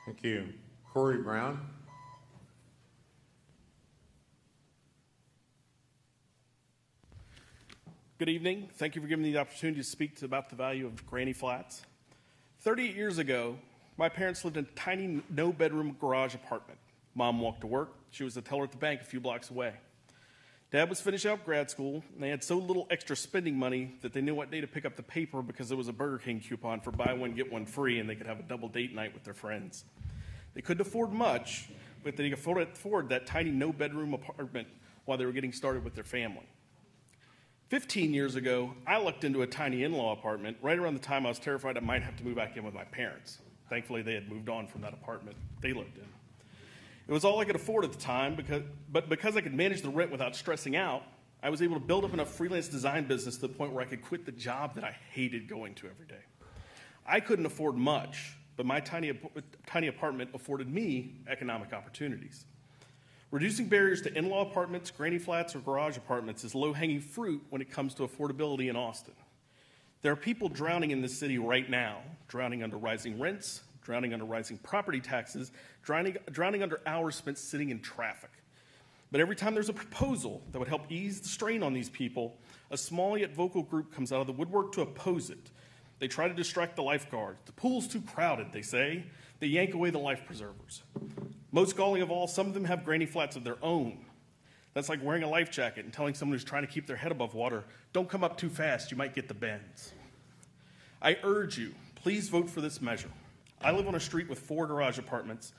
Thank you. Cory Brown. Good evening. Thank you for giving me the opportunity to speak about the value of granny flats. 38 years ago, my parents lived in a tiny, no-bedroom garage apartment. Mom walked to work. She was a teller at the bank a few blocks away. Dad was finishing up grad school, and they had so little extra spending money that they knew what day to pick up the paper because there was a Burger King coupon for buy one, get one free, and they could have a double date night with their friends. They couldn't afford much, but they could afford that tiny, no-bedroom apartment while they were getting started with their family. 15 years ago, I lucked into a tiny in-law apartment right around the time I was terrified I might have to move back in with my parents. Thankfully, they had moved on from that apartment they lived in. It was all I could afford at the time, because I could manage the rent without stressing out, I was able to build up enough freelance design business to the point where I could quit the job that I hated going to every day. I couldn't afford much, but my tiny apartment afforded me economic opportunities. Reducing barriers to in-law apartments, granny flats, or garage apartments is low-hanging fruit when it comes to affordability in Austin. There are people drowning in this city right now, drowning under rising rents, drowning under rising property taxes, drowning under hours spent sitting in traffic. But every time there's a proposal that would help ease the strain on these people, a small yet vocal group comes out of the woodwork to oppose it. They try to distract the lifeguards. The pool's too crowded, they say. They yank away the life preservers. Most galling of all, some of them have granny flats of their own. That's like wearing a life jacket and telling someone who's trying to keep their head above water, don't come up too fast, you might get the bends. I urge you, please vote for this measure. I live on a street with 4 garage apartments.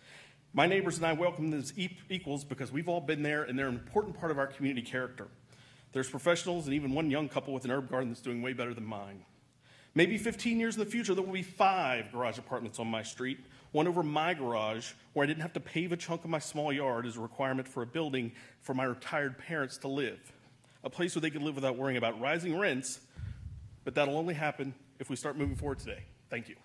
My neighbors and I welcome them as equals because we've all been there and they're an important part of our community character. There's professionals and even one young couple with an herb garden that's doing way better than mine. Maybe 15 years in the future, there will be 5 garage apartments on my street, one over my garage, where I didn't have to pave a chunk of my small yard as a requirement for a building for my retired parents to live. A place where they could live without worrying about rising rents, but that'll only happen if we start moving forward today. Thank you.